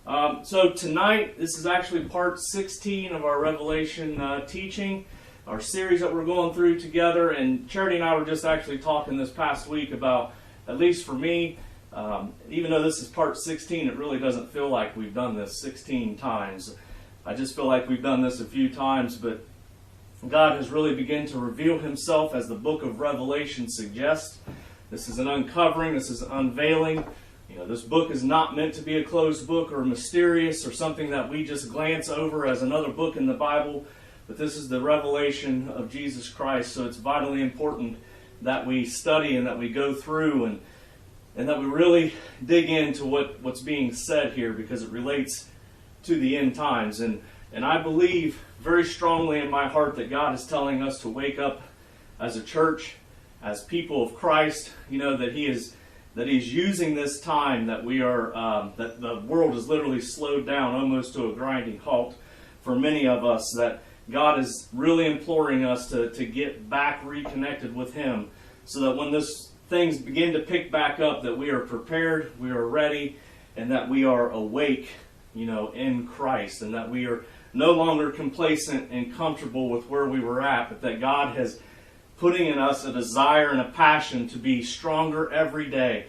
So tonight, this is actually part 16 of our Revelation teaching, our series that we're going through together. And Charity and I were just actually talking this past week about, at least for me, even though this is part 16, it really doesn't feel like we've done this 16 times. I just feel like we've done this a few times, but God has really begun to reveal Himself as the book of Revelation suggests. This is an uncovering, this is an unveiling. This book is not meant to be a closed book or mysterious or something that we just glance over as another book in the Bible, but this is the revelation of Jesus Christ, so it's vitally important that we study and that we go through and that we really dig into what's being said here, because it relates to the end times. And I believe very strongly in my heart that God is telling us to wake up as a church, as people of Christ, that He is using this time that we are, that the world is literally slowed down almost to a grinding halt for many of us, that God is really imploring us to get back reconnected with Him, so that when things begin to pick back up, that we are prepared, we are ready, and that we are awake, in Christ, and that we are no longer complacent and comfortable with where we were at, but that God has putting in us a desire and a passion to be stronger every day,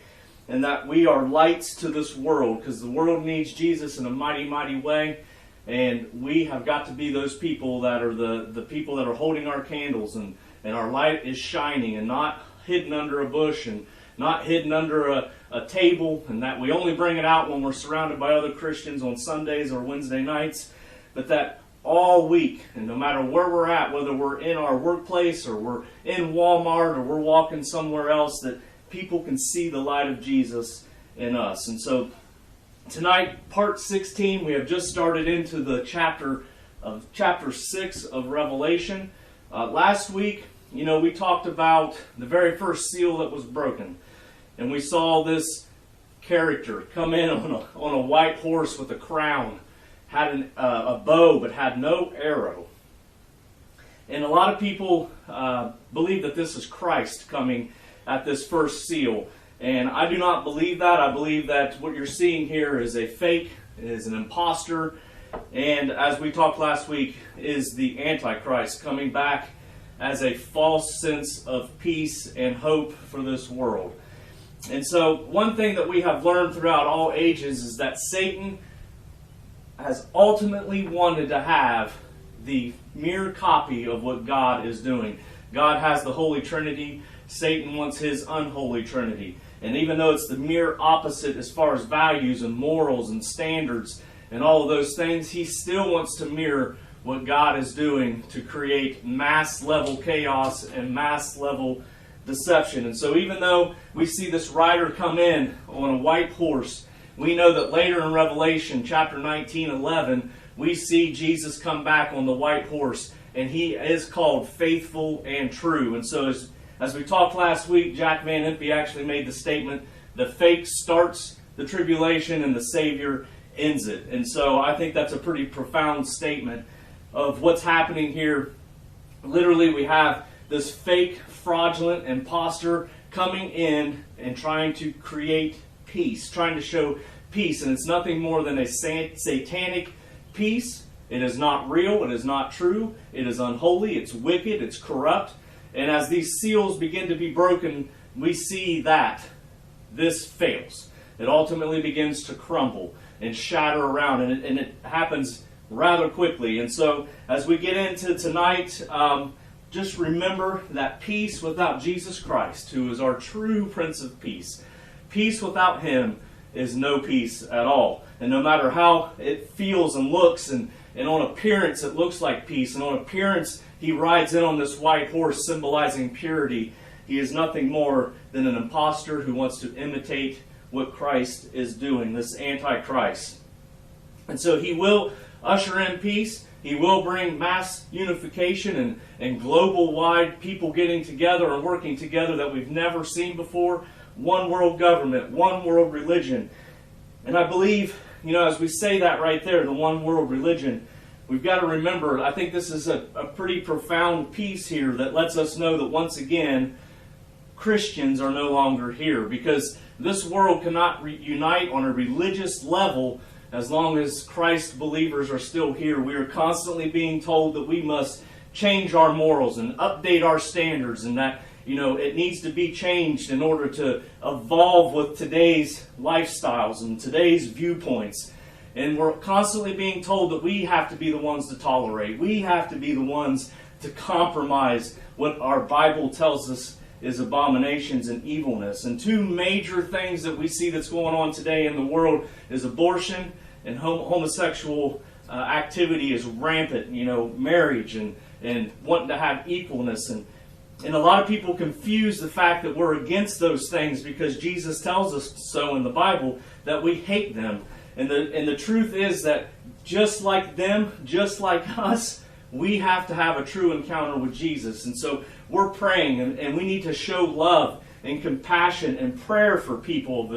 and that we are lights to this world, because the world needs Jesus in a mighty, mighty way, and we have got to be those people that are the people that are holding our candles, and our light is shining and not hidden under a bush and not hidden under a table, and that we only bring it out when we're surrounded by other Christians on Sundays or Wednesday nights, but that all week, and no matter where we're at, whether we're in our workplace or we're in Walmart or we're walking somewhere else, that people can see the light of Jesus in us. And so tonight, part 16, we have just started into the chapter 6 of Revelation. Last week, we talked about the very first seal that was broken, and we saw this character come in on a white horse with a crown, had a bow but had no arrow. And a lot of people believe that this is Christ coming at this first seal. And I do not believe that. I believe that what you're seeing here is a fake, is an imposter, and as we talked last week, is the Antichrist coming back as a false sense of peace and hope for this world. And so one thing that we have learned throughout all ages is that Satan has ultimately wanted to have the mere copy of what God is doing. God has the Holy Trinity. Satan wants his unholy Trinity. And even though it's the mere opposite as far as values and morals and standards and all of those things, he still wants to mirror what God is doing to create mass level chaos and mass level deception. And so even though we see this rider come in on a white horse, we know that later in Revelation chapter 19:11, we see Jesus come back on the white horse, and He is called faithful and true. And so as we talked last week, Jack Van Impe actually made the statement, the fake starts the tribulation and the Savior ends it. And so I think that's a pretty profound statement of what's happening here. Literally, we have this fake, fraudulent imposter coming in and trying to create peace, trying to show peace, and it's nothing more than a satanic peace. It is not real, it is not true, it is unholy, it's wicked, it's corrupt. And as these seals begin to be broken, we see that this fails. It ultimately begins to crumble and shatter around, and it happens rather quickly. And so as we get into tonight, just remember that peace without Jesus Christ, who is our true Prince of Peace, peace without Him is no peace at all. And no matter how it feels and looks, and on appearance it looks like peace, and on appearance He rides in on this white horse symbolizing purity, He is nothing more than an imposter who wants to imitate what Christ is doing, this Antichrist. And so He will usher in peace. He will bring mass unification and global-wide people getting together and working together that we've never seen before. One world government, one world religion. And I believe, as we say that right there, the one world religion, we've got to remember, I think this is a pretty profound piece here that lets us know that once again, Christians are no longer here, because this world cannot unite on a religious level as long as Christ believers are still here, we are constantly being told that we must change our morals and update our standards, and that it needs to be changed in order to evolve with today's lifestyles and today's viewpoints. And we're constantly being told that we have to be the ones to tolerate. We have to be the ones to compromise what our Bible tells us is abominations and evilness. And two major things that we see that's going on today in the world is abortion, and homosexual activity is rampant. Marriage and wanting to have equalness. And a lot of people confuse the fact that we're against those things because Jesus tells us so in the Bible, that we hate them. And the truth is that just like them, just like us, we have to have a true encounter with Jesus. And so we're praying, and we need to show love and compassion and prayer for people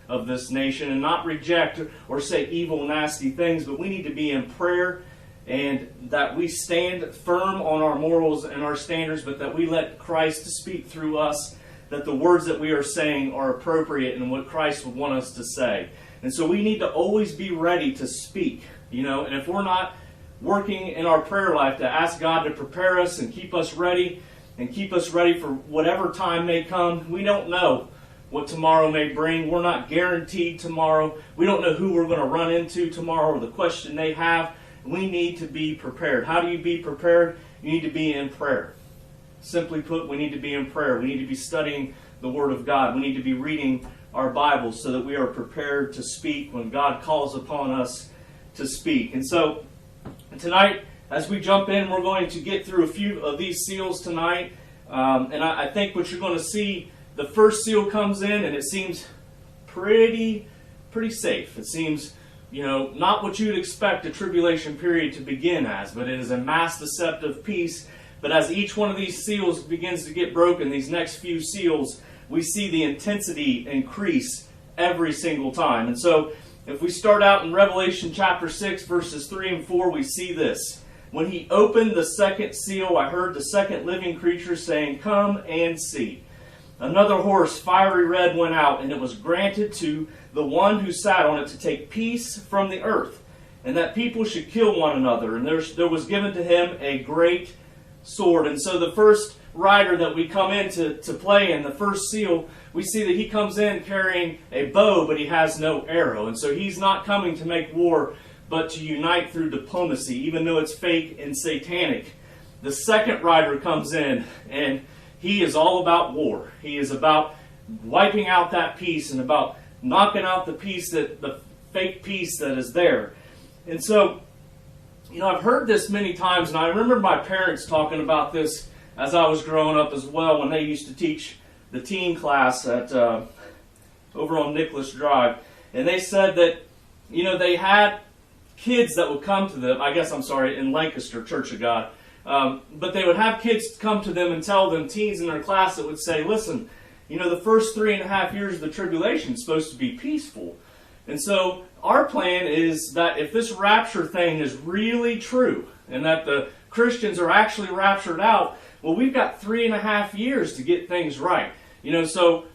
of this nation, and not reject or say evil, nasty things, but we need to be in prayer, and that we stand firm on our morals and our standards, but that we let Christ speak through us, that the words that we are saying are appropriate and what Christ would want us to say. And so we need to always be ready to speak, and if we're not working in our prayer life to ask God to prepare us and keep us ready for whatever time may come, we don't know what tomorrow may bring. We're not guaranteed tomorrow. We don't know who we're going to run into tomorrow or the question they have. We need to be prepared. How do you be prepared? You need to be in prayer. Simply put, we need to be in prayer. We need to be studying the Word of God. We need to be reading our Bibles so that we are prepared to speak when God calls upon us to speak. And so tonight, as we jump in, we're going to get through a few of these seals tonight. And I think what you're going to see, the first seal comes in and it seems pretty safe. It seems, not what you'd expect a tribulation period to begin as, but it is a mass deceptive peace. But as each one of these seals begins to get broken, these next few seals, we see the intensity increase every single time. And so if we start out in Revelation chapter 6, verses 3 and 4, we see this. When he opened the second seal, I heard the second living creature saying, "Come and see." Another horse, fiery red, went out, and it was granted to the one who sat on it to take peace from the earth, and that people should kill one another. And there was given to him a great sword. And so the first rider that we come in to play in the first seal, we see that he comes in carrying a bow, but he has no arrow. And so he's not coming to make war, but to unite through diplomacy, even though it's fake and satanic. The second rider comes in, and he is all about war. He is about wiping out that peace and about knocking out the fake peace that is there. And so, I've heard this many times, and I remember my parents talking about this as I was growing up as well, when they used to teach the teen class at over on Nicholas Drive. And they said that, they had kids that would come to them, in Lancaster, Church of God. But they would have kids come to them and tell them, teens in their class, that would say, listen, the first 3.5 years of the tribulation is supposed to be peaceful. And so our plan is that if this rapture thing is really true, and that the Christians are actually raptured out, well, we've got 3.5 years to get things right. So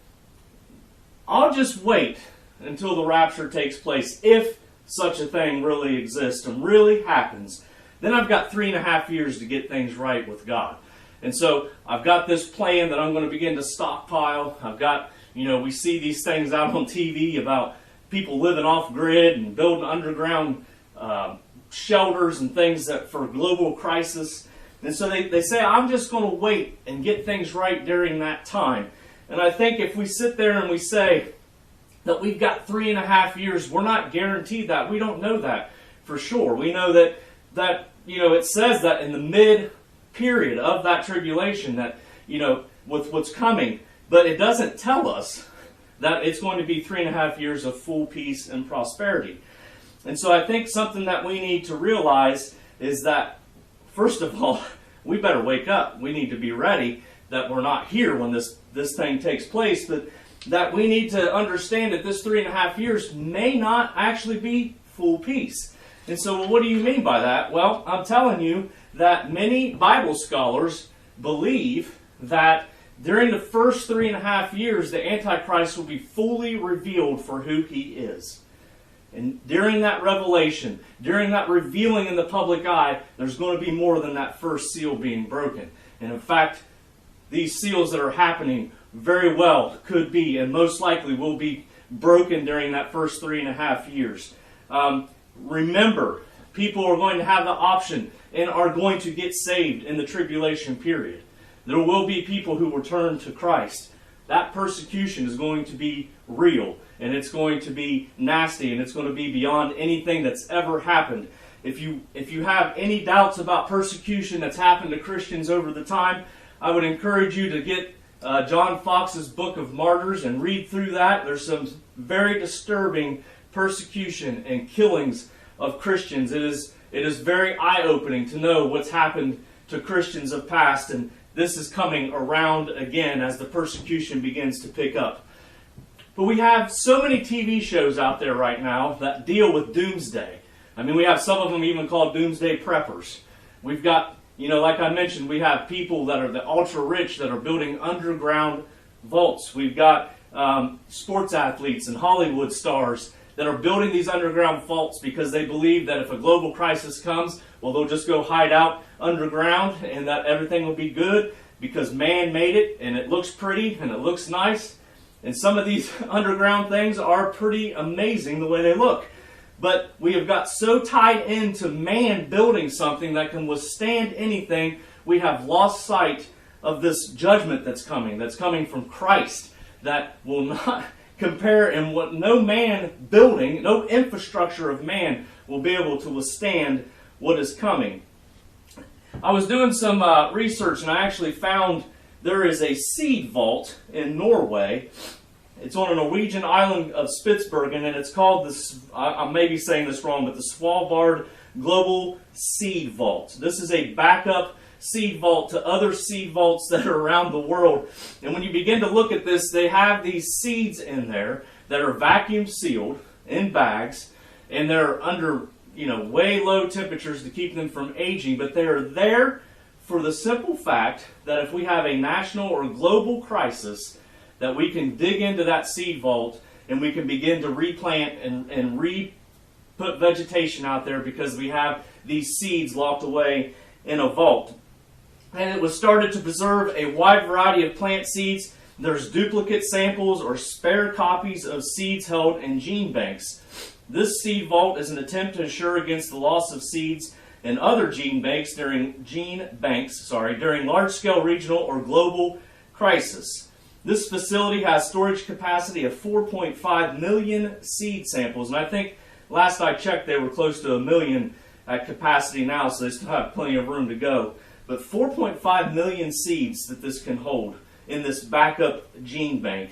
I'll just wait until the rapture takes place, if such a thing really exists and really happens. Then I've got 3.5 years to get things right with God. And so I've got this plan that I'm going to begin to stockpile. I've got, we see these things out on TV about people living off grid and building underground shelters and things that for global crisis. And so they say, I'm just going to wait and get things right during that time. And I think if we sit there and we say that we've got 3.5 years, we're not guaranteed that. We don't know that for sure. We know that it says that in the mid-period of that tribulation, that, with what's coming, but it doesn't tell us that it's going to be 3.5 years of full peace and prosperity. And so I think something that we need to realize is that, first of all, we better wake up. We need to be ready that we're not here when this thing takes place, but that we need to understand that this 3.5 years may not actually be full peace. And so, what do you mean by that? Well, I'm telling you that many Bible scholars believe that during the first 3.5 years, the Antichrist will be fully revealed for who he is. And during that revelation, during that revealing in the public eye, there's going to be more than that first seal being broken. And in fact, these seals that are happening very well could be, and most likely will be, broken during that first 3.5 years. Remember, people are going to have the option and are going to get saved in the tribulation period. There will be people who will turn to Christ. That persecution is going to be real, and it's going to be nasty, and it's going to be beyond anything that's ever happened. If you have any doubts about persecution that's happened to Christians over the time, I would encourage you to get John Fox's Book of Martyrs and read through that. There's some very disturbing persecution and killings of Christians. It is very eye-opening to know what's happened to Christians of past, and this is coming around again as the persecution begins to pick up. But we have so many TV shows out there right now that deal with doomsday. I mean, we have some of them even called doomsday preppers. We've got, like I mentioned, we have people that are the ultra-rich that are building underground vaults. We've got sports athletes and Hollywood stars that are building these underground vaults because they believe that if a global crisis comes, well, they'll just go hide out underground and that everything will be good because man made it and it looks pretty and it looks nice. And some of these underground things are pretty amazing the way they look. But we have got so tied into man building something that can withstand anything, we have lost sight of this judgment that's coming from Christ, that will not compare, and what no man building, no infrastructure of man will be able to withstand what is coming. I was doing some research and I actually found there is a seed vault in Norway. It's on a Norwegian island of Spitsbergen, and it's called I may be saying this wrong, but the Svalbard Global Seed Vault. This is a backup seed vault to other seed vaults that are around the world. And when you begin to look at this, they have these seeds in there that are vacuum sealed in bags, and they're under way low temperatures to keep them from aging, but they are there for the simple fact that if we have a national or global crisis, that we can dig into that seed vault and we can begin to replant and put vegetation out there because we have these seeds locked away in a vault. And it was started to preserve a wide variety of plant seeds. There's duplicate samples or spare copies of seeds held in gene banks. This seed vault is an attempt to ensure against the loss of seeds and other gene banks during large-scale regional or global crisis. This facility has storage capacity of 4.5 million seed samples, and I think last I checked they were close to 1 million at capacity now, so they still have plenty of room to go. But 4.5 million seeds that this can hold in this backup gene bank.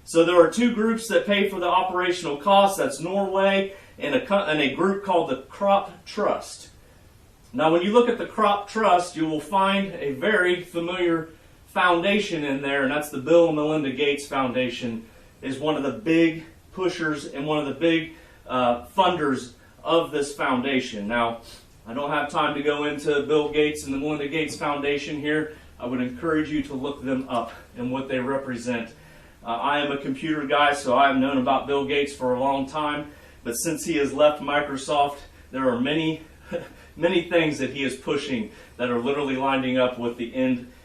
So there are two groups that pay for the operational costs. That's Norway and a group called the Crop Trust. Now when you look at the Crop Trust, you will find a very familiar foundation in there, and that's the Bill and Melinda Gates Foundation, is one of the big pushers and one of the big funders of this foundation. Now, I don't have time to go into Bill Gates and the Melinda Gates Foundation here. I would encourage you to look them up and what they represent. I am a computer guy, so I have known about Bill Gates for a long time, but since he has left Microsoft, there are many things that he is pushing that are literally lining up with the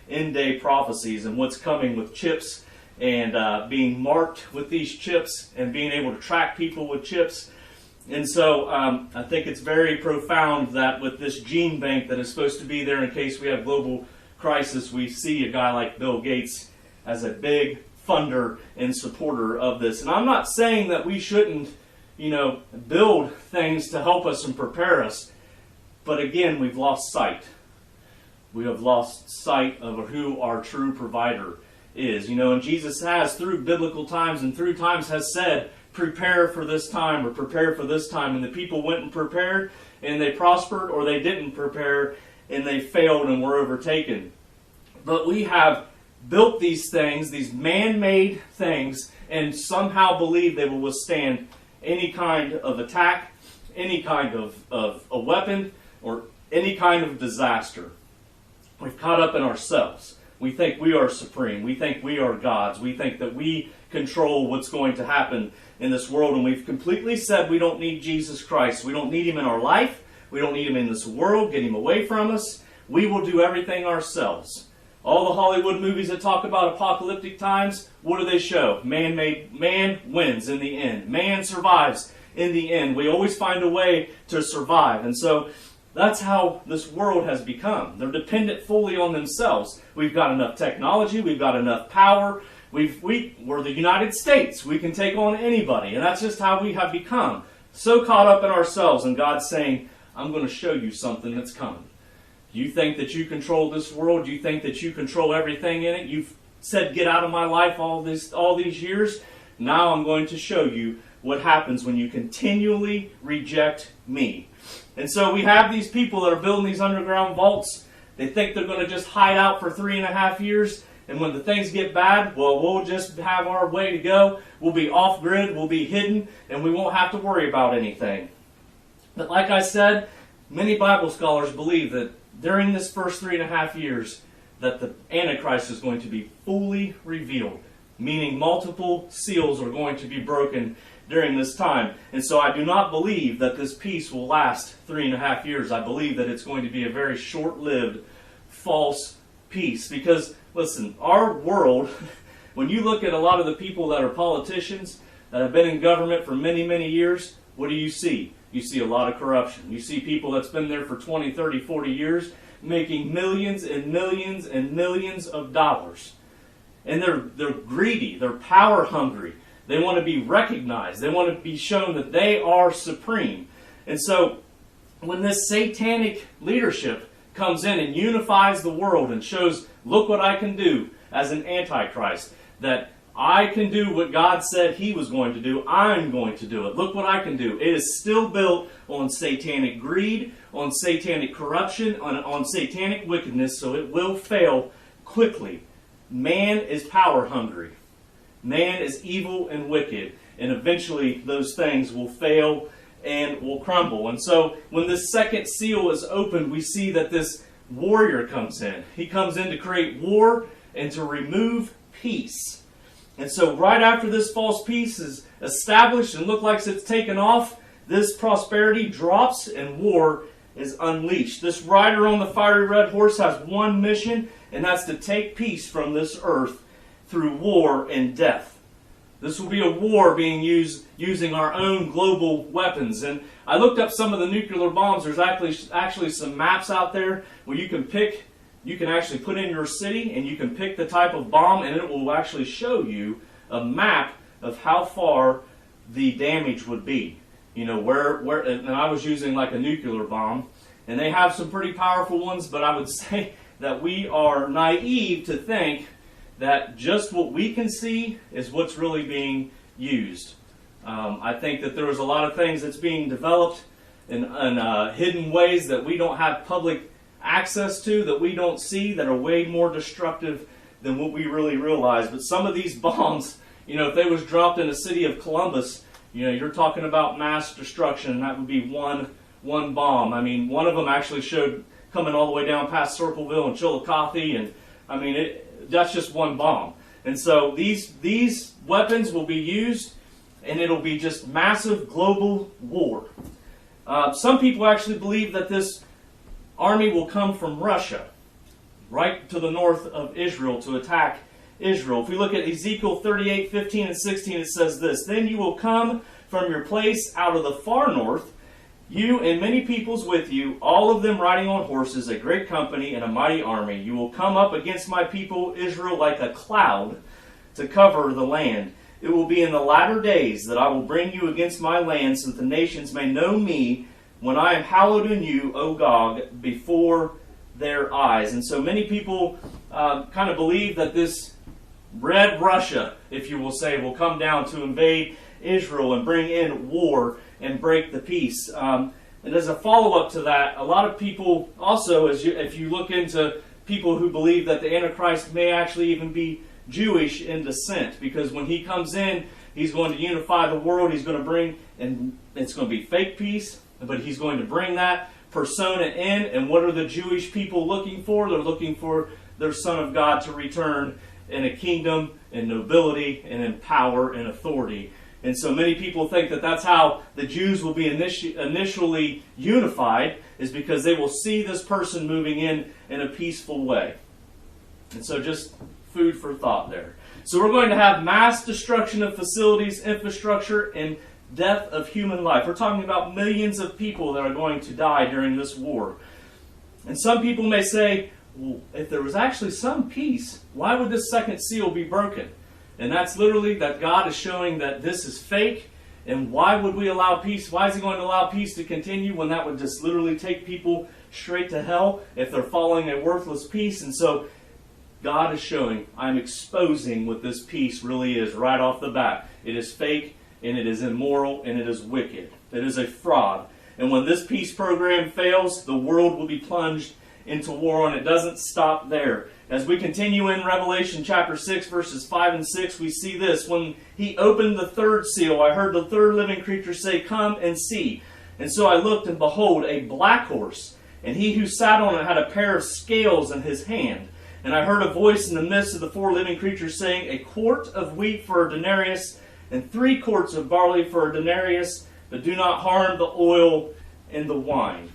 end-day prophecies and what's coming with chips and being marked with these chips and being able to track people with chips. And so I think it's very profound that with this gene bank that is supposed to be there in case we have global crisis, we see a guy like Bill Gates as a big funder and supporter of this. And I'm not saying that we shouldn't, build things to help us and prepare us, but again, we've lost sight. We have lost sight of who our true provider is. And Jesus has, through biblical times and through times, has said, prepare for this time or prepare for this time. And the people went and prepared and they prospered, or they didn't prepare and they failed and were overtaken. But we have built these things, these man-made things, and somehow believe they will withstand any kind of attack, any kind of a weapon, or any kind of disaster. We've caught up in ourselves. We think we are supreme. We think we are gods. We think that we control what's going to happen in this world. And we've completely said we don't need Jesus Christ. We don't need him in our life. We don't need him in this world. Get him away from us. We will do everything ourselves. All the Hollywood movies that talk about apocalyptic times, what do they show? Man wins in the end. Man survives in the end. We always find a way to survive. And so that's how this world has become. They're dependent fully on themselves. We've got enough technology. We've got enough power. We're the United States. We can take on anybody. And that's just how we have become. So caught up in ourselves. And God's saying, I'm going to show you something that's coming. You think that you control this world? You think that you control everything in it? You've said, get out of my life all these years. Now I'm going to show you what happens when you continually reject me. And so we have these people that are building these underground vaults. They think they're going to just hide out for 3.5 years. And when the things get bad, well, we'll just have our way to go. We'll be off grid. We'll be hidden. And we won't have to worry about anything. But like I said, many Bible scholars believe that during this first 3.5 years, that the Antichrist is going to be fully revealed, meaning multiple seals are going to be broken during this time. And so I do not believe that this peace will last 3.5 years. I believe that it's going to be a very short-lived, false peace. Because, listen, our world, when you look at a lot of the people that are politicians, that have been in government for many, many years, what do you see? You see a lot of corruption. You see people that's been there for 20, 30, 40 years making millions and millions and millions of dollars. And they're greedy. They're power hungry. They want to be recognized. They want to be shown that they are supreme. And so when this satanic leadership comes in and unifies the world and shows, look what I can do as an antichrist, that I can do what God said he was going to do. I'm going to do it. Look what I can do. It is still built on satanic greed, on satanic corruption, on satanic wickedness, so it will fail quickly. Man is power hungry. Man is evil and wicked. And eventually those things will fail and will crumble. And so when this second seal is opened, we see that this warrior comes in. He comes in to create war and to remove peace. And so right after this false peace is established and look like it's taken off, this prosperity drops and war is unleashed. This rider on the fiery red horse has one mission, and that's to take peace from this earth through war and death. This will be a war being used using our own global weapons. And I looked up some of the nuclear bombs. There's actually some maps out there where you can actually put in your city and you can pick the type of bomb, and it will actually show you a map of how far the damage would be. You know, where and I was using like a nuclear bomb, and they have some pretty powerful ones, but I would say that we are naive to think that just what we can see is what's really being used. I think that there is a lot of things that's being developed in hidden ways that we don't have public access to, that we don't see, that are way more destructive than what we really realize. But some of these bombs, you know, if they was dropped in the city of Columbus, you know, you're talking about mass destruction, and that would be one bomb. I mean, one of them actually showed coming all the way down past Circleville and Chillicothe, and I mean, that's just one bomb. And so these weapons will be used, and it'll be just massive global war. Some people actually believe that this army will come from Russia, right to the north of Israel, to attack Israel. If we look at Ezekiel 38, 15, and 16, it says this: Then you will come from your place out of the far north, you and many peoples with you, all of them riding on horses, a great company and a mighty army. You will come up against my people Israel like a cloud to cover the land. It will be in the latter days that I will bring you against my land, so that the nations may know me, when I am hallowed in you, O Gog, before their eyes. And so many people kind of believe that this Red Russia, if you will say, will come down to invade Israel and bring in war and break the peace. And as a follow-up to that, a lot of people also, if you look into people who believe that the Antichrist may actually even be Jewish in descent, because when he comes in, he's going to unify the world. He's going to bring, and it's going to be fake peace, but he's going to bring that persona in. And what are the Jewish people looking for? They're looking for their Son of God to return in a kingdom, in nobility, and in power and authority. And so many people think that that's how the Jews will be initially unified, is because they will see this person moving in a peaceful way. And so just food for thought there. So we're going to have mass destruction of facilities, infrastructure, and death of human life. We're talking about millions of people that are going to die during this war. And some people may say, well, if there was actually some peace, why would this second seal be broken? And that's literally that God is showing that this is fake. And why would we allow peace? Why is He going to allow peace to continue when that would just literally take people straight to hell if they're following a worthless peace? And so God is showing, I'm exposing what this peace really is right off the bat. It is fake, and it is immoral, and it is wicked. It is a fraud. And when this peace program fails, the world will be plunged into war, and it doesn't stop there. As we continue in Revelation chapter 6, verses 5 and 6, we see this. When He opened the third seal, I heard the third living creature say, "Come and see." And so I looked, and behold, a black horse, and he who sat on it had a pair of scales in his hand. And I heard a voice in the midst of the four living creatures saying, "A quart of wheat for a denarius, and 3 quarts of barley for a denarius, but do not harm the oil and the wine."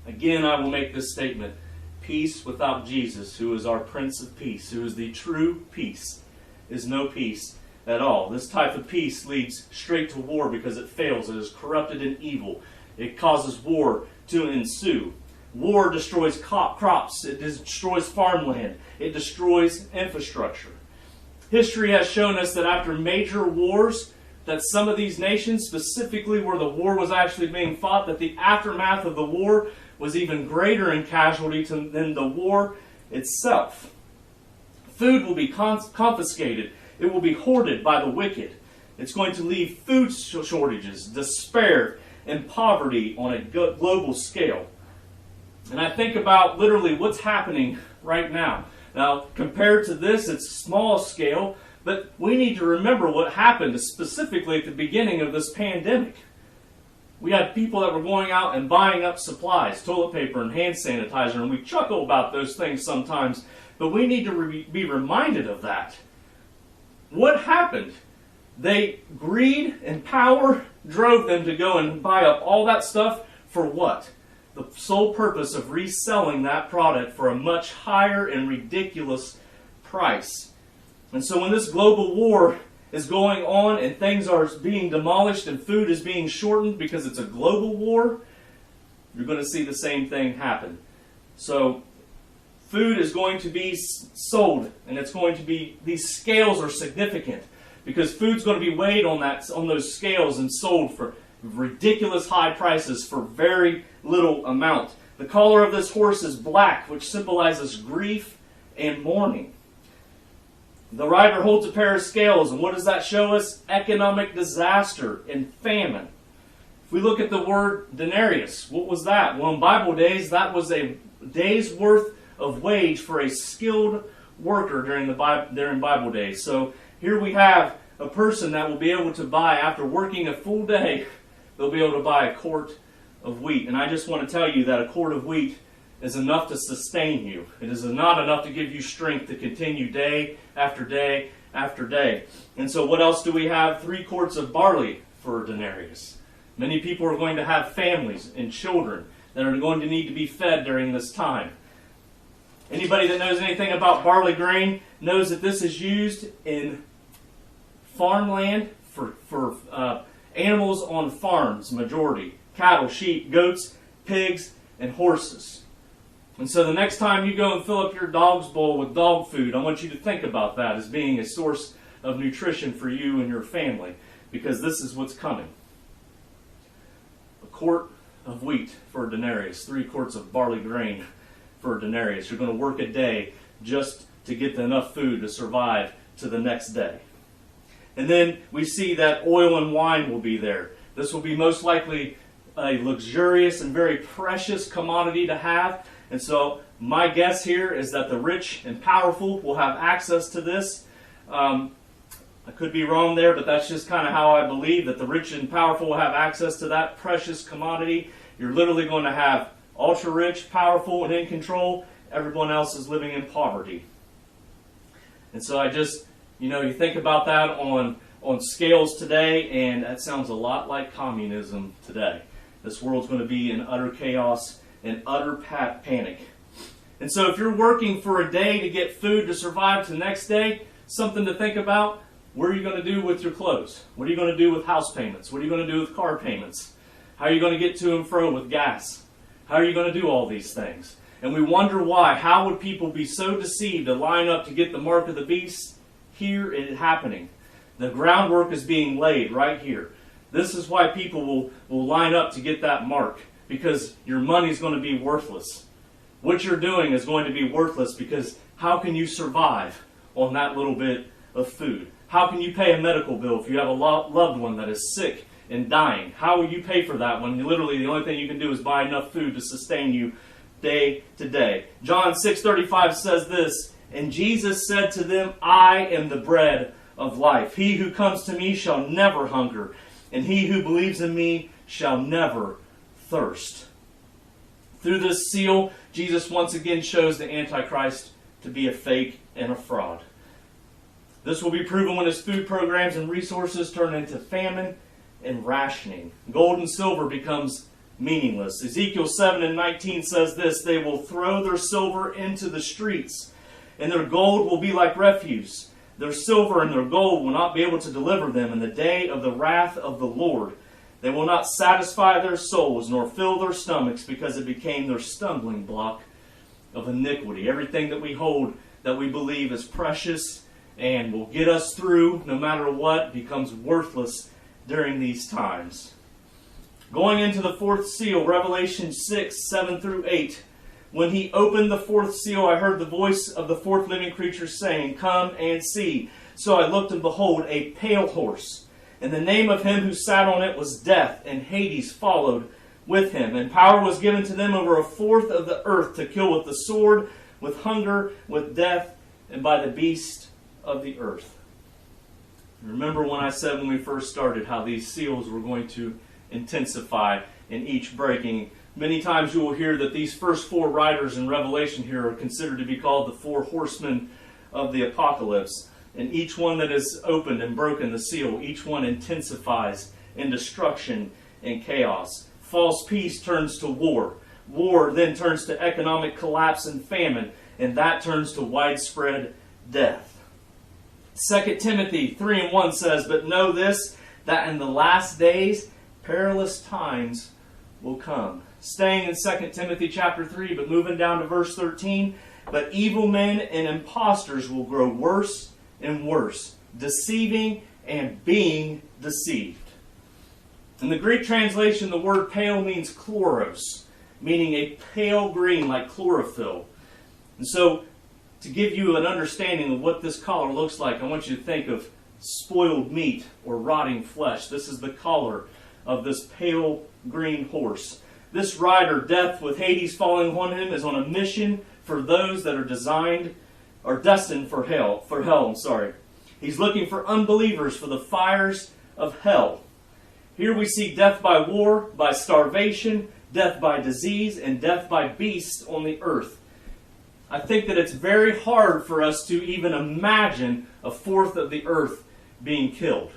Again, I will make this statement. Peace without Jesus, who is our Prince of Peace, who is the true peace, is no peace at all. This type of peace leads straight to war because it fails. It is corrupted and evil. It causes war to ensue. War destroys crops. It destroys farmland. It destroys infrastructure. History has shown us that after major wars, that some of these nations, specifically where the war was actually being fought, that the aftermath of the war was even greater in casualty than the war itself. Food will be confiscated. It will be hoarded by the wicked. It's going to leave food shortages, despair, and poverty on a global scale. And I think about literally what's happening right now. Now, compared to this, it's small scale, but we need to remember what happened specifically at the beginning of this pandemic. We had people that were going out and buying up supplies, toilet paper and hand sanitizer, and we chuckle about those things sometimes, but we need to be reminded of that. What happened? Greed and power drove them to go and buy up all that stuff for what? The sole purpose of reselling that product for a much higher and ridiculous price. And so when this global war is going on and things are being demolished and food is being shortened because it's a global war, you're going to see the same thing happen. So food is going to be sold, and it's going to be, these scales are significant because food's going to be weighed on those scales and sold for ridiculous high prices for very little amount. The color of this horse is black, which symbolizes grief and mourning. The rider holds a pair of scales, and what does that show us? Economic disaster and famine. If we look at the word denarius, what was that? Well, in Bible days, that was a day's worth of wage for a skilled worker during Bible days. So here we have a person that will be able to buy, after working a full day, they'll be able to buy a quart of wheat. And I just want to tell you that a quart of wheat is enough to sustain you. It is not enough to give you strength to continue day after day after day. And so what else do we have? 3 quarts of barley for a denarius. Many people are going to have families and children that are going to need to be fed during this time. Anybody that knows anything about barley grain knows that this is used in farmland for animals on farms, majority. Cattle, sheep, goats, pigs, and horses. And so the next time you go and fill up your dog's bowl with dog food, I want you to think about that as being a source of nutrition for you and your family, because this is what's coming. A quart of wheat for a denarius, 3 quarts of barley grain for a denarius. You're going to work a day just to get enough food to survive to the next day. And then we see that oil and wine will be there. This will be most likely a luxurious and very precious commodity to have. And so my guess here is that the rich and powerful will have access to this. I could be wrong there, but that's just kind of how I believe, that the rich and powerful will have access to that precious commodity. You're literally going to have ultra rich, powerful, and in control, everyone else is living in poverty. And so I just, you think about that on scales today, and that sounds a lot like communism today. This world's going to be in utter chaos and utter panic. And so if you're working for a day to get food to survive to the next day, something to think about: what are you going to do with your clothes? What are you going to do with house payments? What are you going to do with car payments? How are you going to get to and fro with gas? How are you going to do all these things? And we wonder why. How would people be so deceived to line up to get the mark of the beast? Here it is happening. The groundwork is being laid right here. This is why people will line up to get that mark, because your money is going to be worthless. What you're doing is going to be worthless, because how can you survive on that little bit of food? How can you pay a medical bill if you have a loved one that is sick and dying? How will you pay for that when literally the only thing you can do is buy enough food to sustain you day to day? John 6:35 says this, "And Jesus said to them, I am the bread of life. He who comes to me shall never hunger, and he who believes in me shall never thirst." Through this seal, Jesus once again shows the Antichrist to be a fake and a fraud. This will be proven when his food programs and resources turn into famine and rationing. Gold and silver becomes meaningless. Ezekiel 7:19 says this, "They will throw their silver into the streets, and their gold will be like refuse. Their silver and their gold will not be able to deliver them in the day of the wrath of the Lord. They will not satisfy their souls, nor fill their stomachs, because it became their stumbling block of iniquity." Everything that we hold, that we believe is precious and will get us through no matter what, becomes worthless during these times. Going into the fourth seal, Revelation 6:7-8. "When he opened the fourth seal, I heard the voice of the fourth living creature saying, 'Come and see.' So I looked, and behold, a pale horse. And the name of him who sat on it was Death, and Hades followed with him. And power was given to them over a fourth of the earth to kill with the sword, with hunger, with death, and by the beast of the earth." Remember when I said when we first started how these seals were going to intensify in each breaking. Many times you will hear that these first four riders in Revelation here are considered to be called the four horsemen of the apocalypse. And each one that is opened and broken the seal, each one intensifies in destruction and chaos. False peace turns to war. War then turns to economic collapse and famine, and that turns to widespread death. 2 Timothy 3:1 says, "But know this, that in the last days perilous times will come." Staying in 2 Timothy chapter 3, but moving down to verse 13, "But evil men and impostors will grow worse and worse, deceiving and being deceived." In the Greek translation, the word pale means chloros, meaning a pale green like chlorophyll. And so, to give you an understanding of what this color looks like, I want you to think of spoiled meat or rotting flesh. This is the color of this pale green horse. This rider, Death, with Hades following on him, is on a mission for those that are destined for hell. He's looking for unbelievers for the fires of hell. Here we see death by war, by starvation, death by disease, and death by beasts on the earth. I think that it's very hard for us to even imagine a fourth of the earth being killed.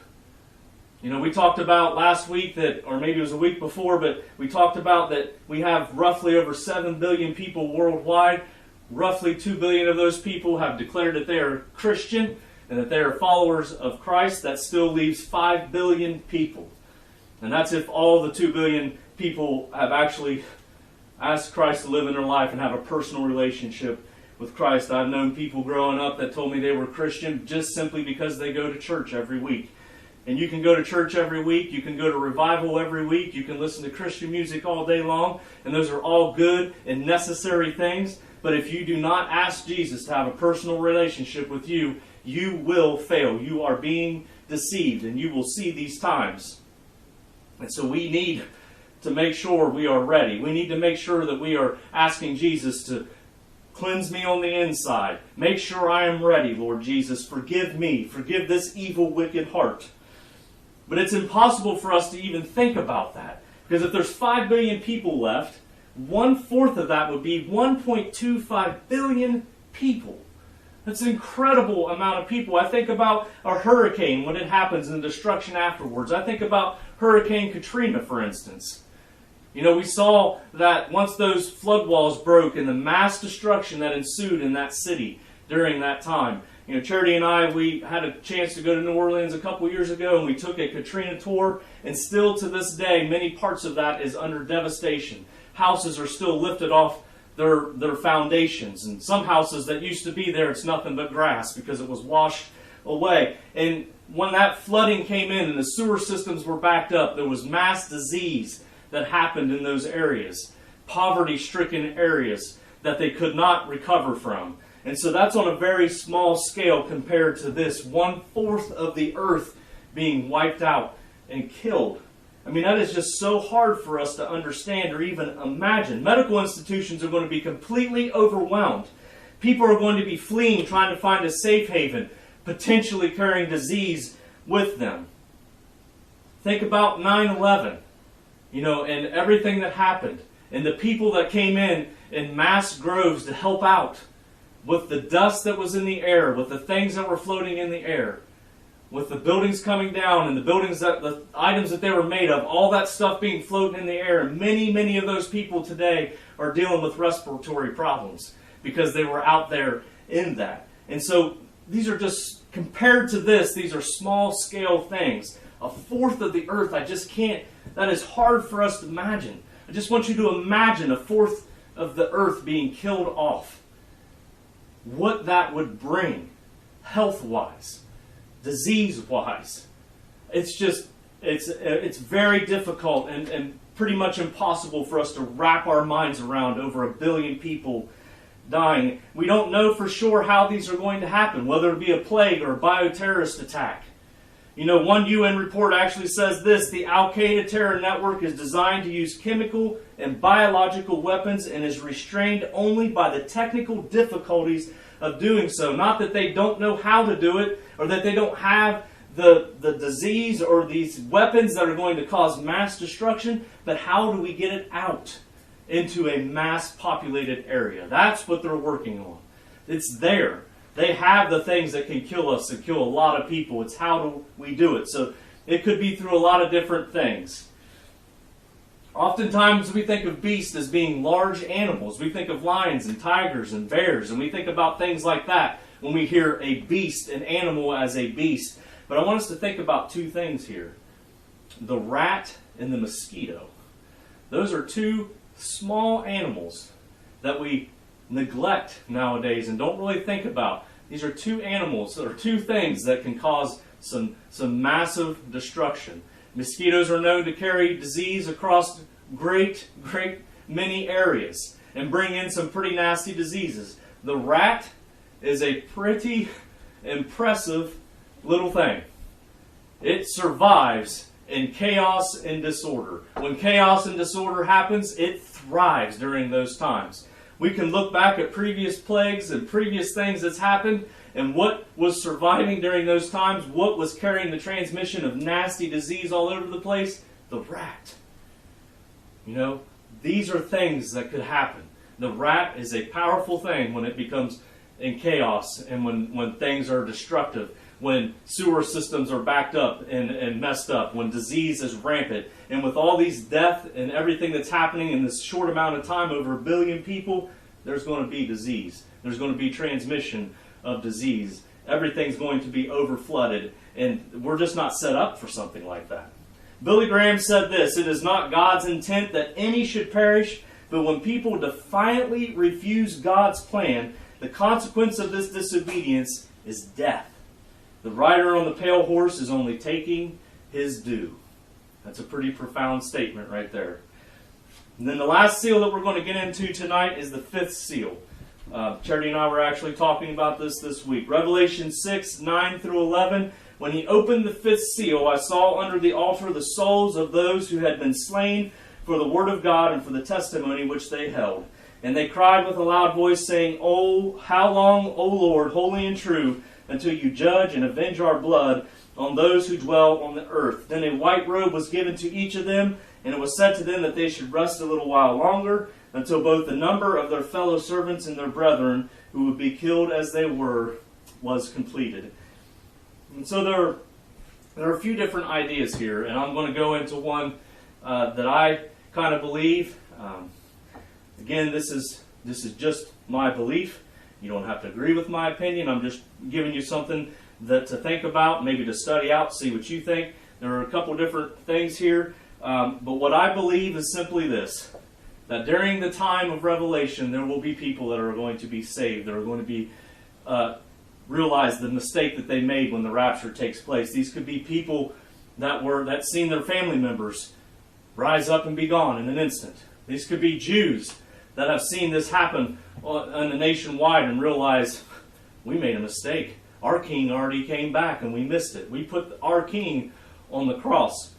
We talked about last week that, or maybe it was a week before, but we talked about that we have roughly over 7 billion people worldwide. Roughly 2 billion of those people have declared that they are Christian and that they are followers of Christ. That still leaves 5 billion people. And that's if all the 2 billion people have actually asked Christ to live in their life and have a personal relationship with Christ. I've known people growing up that told me they were Christian just simply because they go to church every week. And you can go to church every week, you can go to revival every week, you can listen to Christian music all day long, and those are all good and necessary things. But if you do not ask Jesus to have a personal relationship with you, you will fail. You are being deceived, and you will see these times. And so we need to make sure we are ready. We need to make sure that we are asking Jesus to cleanse me on the inside. Make sure I am ready, Lord Jesus. Forgive me. Forgive this evil, wicked heart. But it's impossible for us to even think about that. Because if there's 5 billion people left, 1/4 of that would be 1.25 billion people. That's an incredible amount of people. I think about a hurricane when it happens and the destruction afterwards. I think about Hurricane Katrina, for instance. You know, we saw that once those flood walls broke and the mass destruction that ensued in that city during that time. You know, Charity and I, we had a chance to go to New Orleans a couple years ago, and we took a Katrina tour, and still to this day, many parts of that is under devastation. Houses are still lifted off their foundations, and some houses that used to be there, it's nothing but grass because it was washed away. And when that flooding came in and the sewer systems were backed up, there was mass disease that happened in those areas, poverty-stricken areas that they could not recover from. And so that's on a very small scale compared to this 1/4 of the earth being wiped out and killed. I mean, that is just so hard for us to understand or even imagine. Medical institutions are going to be completely overwhelmed. People are going to be fleeing, trying to find a safe haven, potentially carrying disease with them. Think about 9/11, you know, and everything that happened, and the people that came in mass groves to help out with the dust that was in the air, with the things that were floating in the air, with the buildings coming down and the items that they were made of, all that stuff being floating in the air. And many of those people today are dealing with respiratory problems because they were out there in that. And so these are just, compared to this, these are small scale things. 1/4 of the earth, I just can't, that is hard for us to imagine. I just want you to imagine 1/4 of the earth being killed off. What that would bring health-wise, disease-wise. It's just, it's very difficult and pretty much impossible for us to wrap our minds around over 1 billion people dying. We don't know for sure how these are going to happen, whether it be a plague or a bioterrorist attack. You know, one UN report actually says this: the Al-Qaeda terror network is designed to use chemical and biological weapons and is restrained only by the technical difficulties of doing so. Not that they don't know how to do it or that they don't have the disease or these weapons that are going to cause mass destruction, but how do we get it out into a mass populated area? That's what they're working on. It's there. They have the things that can kill us and kill a lot of people. It's how do we do it. So it could be through a lot of different things. Oftentimes we think of beasts as being large animals. We think of lions and tigers and bears, and we think about things like that when we hear a beast, an animal as a beast. But I want us to think about two things here: the rat and the mosquito. Those are two small animals that we neglect nowadays and don't really think about. These are two animals, or two things that can cause some massive destruction. Mosquitoes are known to carry disease across great many areas and bring in some pretty nasty diseases. The rat is a pretty impressive little thing. It survives in chaos and disorder. When chaos and disorder happens, it thrives during those times. We can look back at previous plagues and previous things that's happened, and what was surviving during those times, what was carrying the transmission of nasty disease all over the place? The rat. You know, these are things that could happen. The rat is a powerful thing when it becomes in chaos and when things are destructive, when sewer systems are backed up and messed up, when disease is rampant. And with all these death and everything that's happening in this short amount of time, over 1 billion people, there's going to be disease. There's going to be transmission of disease. Everything's going to be over-flooded, and we're just not set up for something like that. Billy Graham said this: "It is not God's intent that any should perish, but when people defiantly refuse God's plan, the consequence of this disobedience is death. The rider on the pale horse is only taking his due." That's a pretty profound statement right there. And then the last seal that we're going to get into tonight is the 5th seal. Charity and I were actually talking about this week. Revelation 6, 9 through 11. "When he opened the 5th seal, I saw under the altar the souls of those who had been slain for the word of God and for the testimony which they held. And they cried with a loud voice, saying, Oh, how long, O Lord, holy and true, until you judge and avenge our blood on those who dwell on the earth. Then a white robe was given to each of them, and it was said to them that they should rest a little while longer until both the number of their fellow servants and their brethren who would be killed as they were was completed. And so there are a few different ideas here, and I'm going to go into one that I kind of believe. Again, this is just my belief. You don't have to agree with my opinion. I'm just giving you something that to think about, maybe to study out, see what you think. There are a couple different things here, but what I believe is simply this, that during the time of Revelation, there will be people that are going to be saved. That are going to be realize the mistake that they made when the rapture takes place. These could be people that seen their family members rise up and be gone in an instant. These could be Jews that have seen this happen on the nationwide and realize we made a mistake. Our king already came back and we missed it. We put our king on the cross.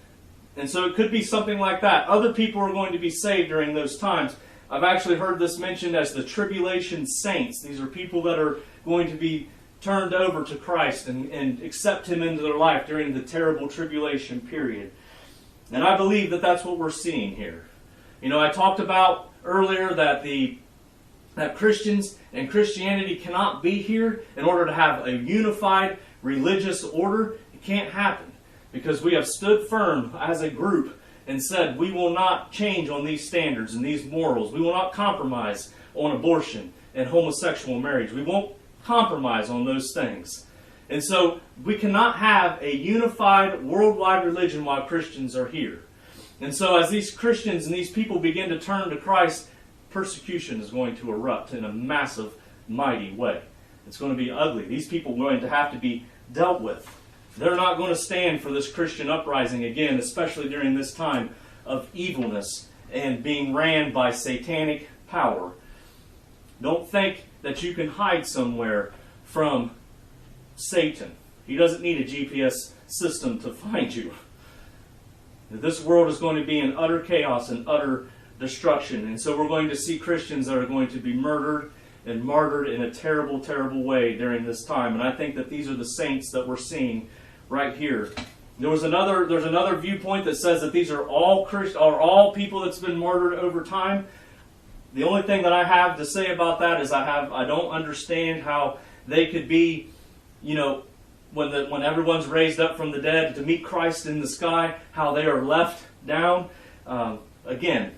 And so it could be something like that. Other people are going to be saved during those times. I've actually heard this mentioned as the tribulation saints. These are people that are going to be turned over to Christ and accept Him into their life during the terrible tribulation period. And I believe that that's what we're seeing here. You know, I talked about earlier that that Christians and Christianity cannot be here in order to have a unified religious order. It can't happen because we have stood firm as a group and said we will not change on these standards and these morals. We will not compromise on abortion and homosexual marriage. We won't compromise on those things. And so we cannot have a unified worldwide religion while Christians are here. And so as these Christians and these people begin to turn to Christ, persecution is going to erupt in a massive, mighty way. It's going to be ugly. These people are going to have to be dealt with. They're not going to stand for this Christian uprising again, especially during this time of evilness and being ran by satanic power. Don't think that you can hide somewhere from Satan. He doesn't need a GPS system to find you. This world is going to be in utter chaos and utter destruction. And so we're going to see Christians that are going to be murdered and martyred in a terrible, terrible way during this time. And I think that these are the saints that we're seeing right here. There's another viewpoint that says that these are all people that's been martyred over time. The only thing that I have to say about that is I don't understand how they could be, you know, when everyone's raised up from the dead to meet Christ in the sky, how they are left down. Again,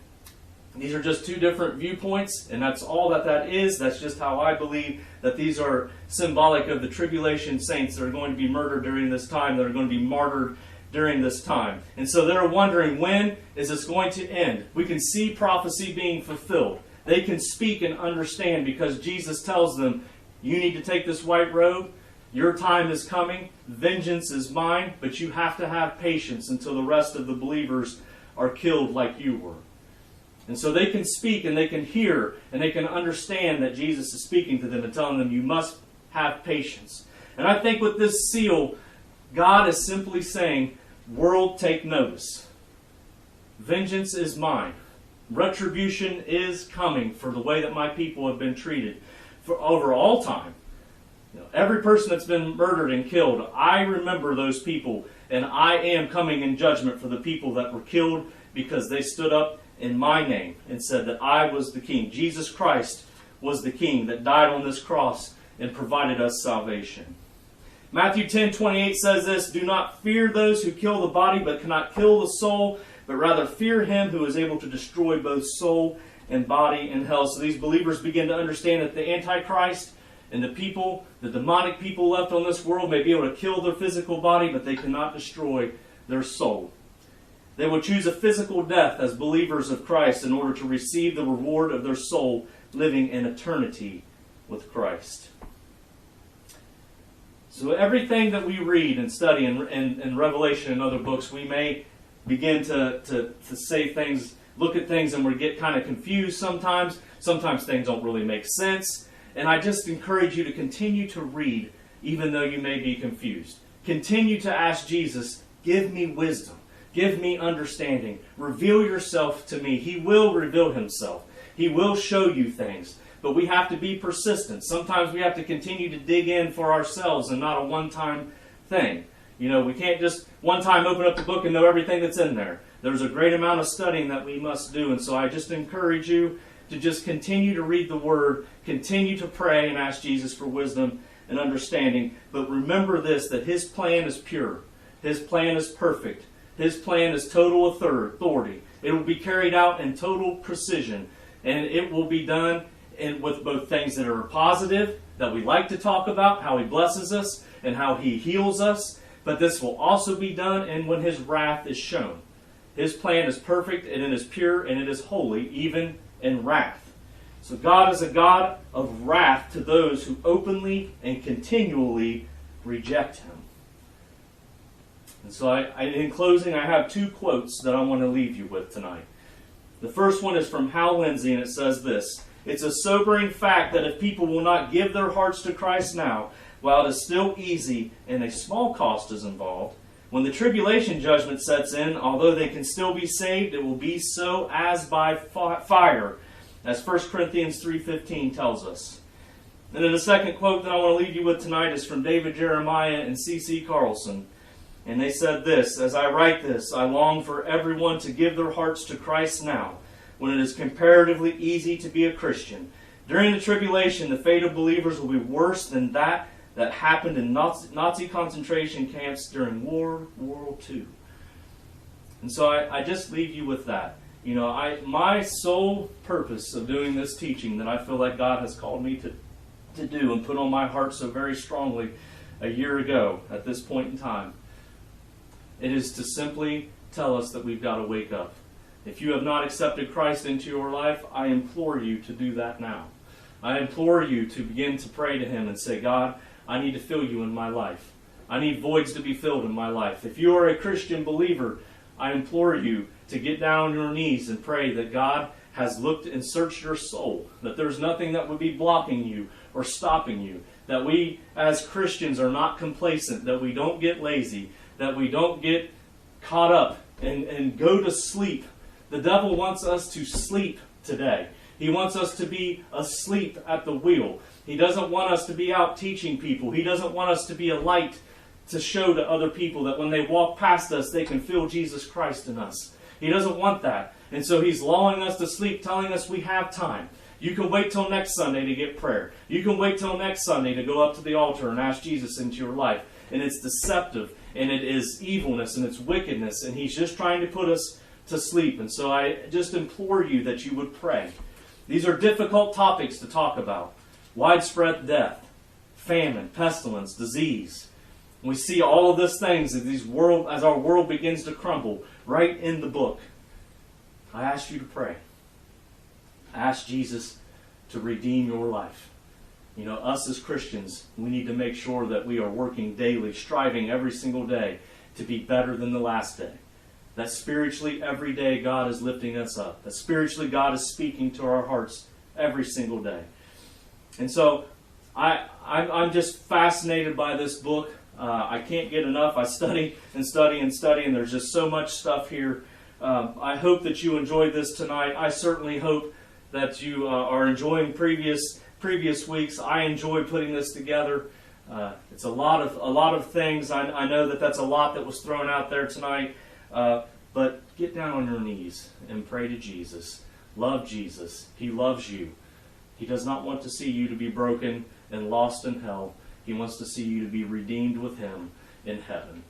these are just two different viewpoints, and that's all that is. That's just how I believe that these are symbolic of the tribulation saints that are going to be murdered during this time, that are going to be martyred during this time. And so they're wondering, when is this going to end? We can see prophecy being fulfilled. They can speak and understand because Jesus tells them, you need to take this white robe. Your time is coming. Vengeance is mine. But you have to have patience until the rest of the believers are killed like you were. And so they can speak and they can hear and they can understand that Jesus is speaking to them and telling them, you must have patience. And I think with this seal, God is simply saying, world, take notice. Vengeance is mine. Retribution is coming for the way that my people have been treated for over all time. You know, every person that's been murdered and killed, I remember those people, and I am coming in judgment for the people that were killed because they stood up in my name and said that I was the king. Jesus Christ was the king that died on this cross and provided us salvation. Matthew 10:28 says this, do not fear those who kill the body but cannot kill the soul, but rather fear him who is able to destroy both soul and body in hell. So these believers begin to understand that the Antichrist and the people, the demonic people left on this world may be able to kill their physical body, but they cannot destroy their soul. They will choose a physical death as believers of Christ in order to receive the reward of their soul living in eternity with Christ. So everything that we read and study in Revelation and other books, we may begin to say things, look at things, and we get kind of confused sometimes. Sometimes things don't really make sense. And I just encourage you to continue to read, even though you may be confused. Continue to ask Jesus, give me wisdom. Give me understanding. Reveal yourself to me. He will reveal himself. He will show you things. But we have to be persistent. Sometimes we have to continue to dig in for ourselves and not a one-time thing. You know, we can't just one time open up the book and know everything that's in there. There's a great amount of studying that we must do. And so I just encourage you to just continue to read the Word, continue to pray and ask Jesus for wisdom and understanding. But remember this, that His plan is pure. His plan is perfect. His plan is total authority. It will be carried out in total precision. And it will be done with both things that are positive, that we like to talk about, how He blesses us and how He heals us. But this will also be done and when His wrath is shown. His plan is perfect, and it is pure, and it is holy, even in wrath. So God is a God of wrath to those who openly and continually reject Him. And so in closing, I have two quotes that I want to leave you with tonight. The first one is from Hal Lindsey, and it says this: "It's a sobering fact that if people will not give their hearts to Christ now, while it is still easy and a small cost is involved, when the tribulation judgment sets in, although they can still be saved, it will be so as by fire, as 1 Corinthians 3:15 tells us." And then the second quote that I want to leave you with tonight is from David Jeremiah and C.C. Carlson. And they said this: "As I write this, I long for everyone to give their hearts to Christ now, when it is comparatively easy to be a Christian. During the tribulation, the fate of believers will be worse than that happened in Nazi concentration camps during World War II." And so I just leave you with that. You know, my sole purpose of doing this teaching that I feel like God has called me to do and put on my heart so very strongly a year ago at this point in time, it is to simply tell us that we've got to wake up. If you have not accepted Christ into your life, I implore you to do that now. I implore you to begin to pray to Him and say, "God, I need to fill you in my life. I need voids to be filled in my life." If you are a Christian believer, I implore you to get down on your knees and pray that God has looked and searched your soul, that there's nothing that would be blocking you or stopping you, that we as Christians are not complacent, that we don't get lazy, that we don't get caught up and go to sleep. The devil wants us to sleep today. He wants us to be asleep at the wheel. He doesn't want us to be out teaching people. He doesn't want us to be a light to show to other people that when they walk past us, they can feel Jesus Christ in us. He doesn't want that. And so he's lulling us to sleep, telling us we have time. You can wait till next Sunday to get prayer. You can wait till next Sunday to go up to the altar and ask Jesus into your life. And it's deceptive, and it is evilness, and it's wickedness, and he's just trying to put us to sleep. And so I just implore you that you would pray. These are difficult topics to talk about. Widespread death, famine, pestilence, disease. We see all of these things as our world begins to crumble right in the book. I ask you to pray. Ask Jesus to redeem your life. You know, us as Christians, we need to make sure that we are working daily, striving every single day to be better than the last day. That spiritually every day God is lifting us up. That spiritually God is speaking to our hearts every single day. And so I'm just fascinated by this book. I can't get enough. I study and study and study, and there's just so much stuff here. I hope that you enjoyed this tonight. I certainly hope that you are enjoying previous weeks. I enjoy putting this together. It's a lot of things. I know that that's a lot that was thrown out there tonight. But get down on your knees and pray to Jesus. Love Jesus. He loves you. He does not want to see you to be broken and lost in hell. He wants to see you to be redeemed with Him in heaven.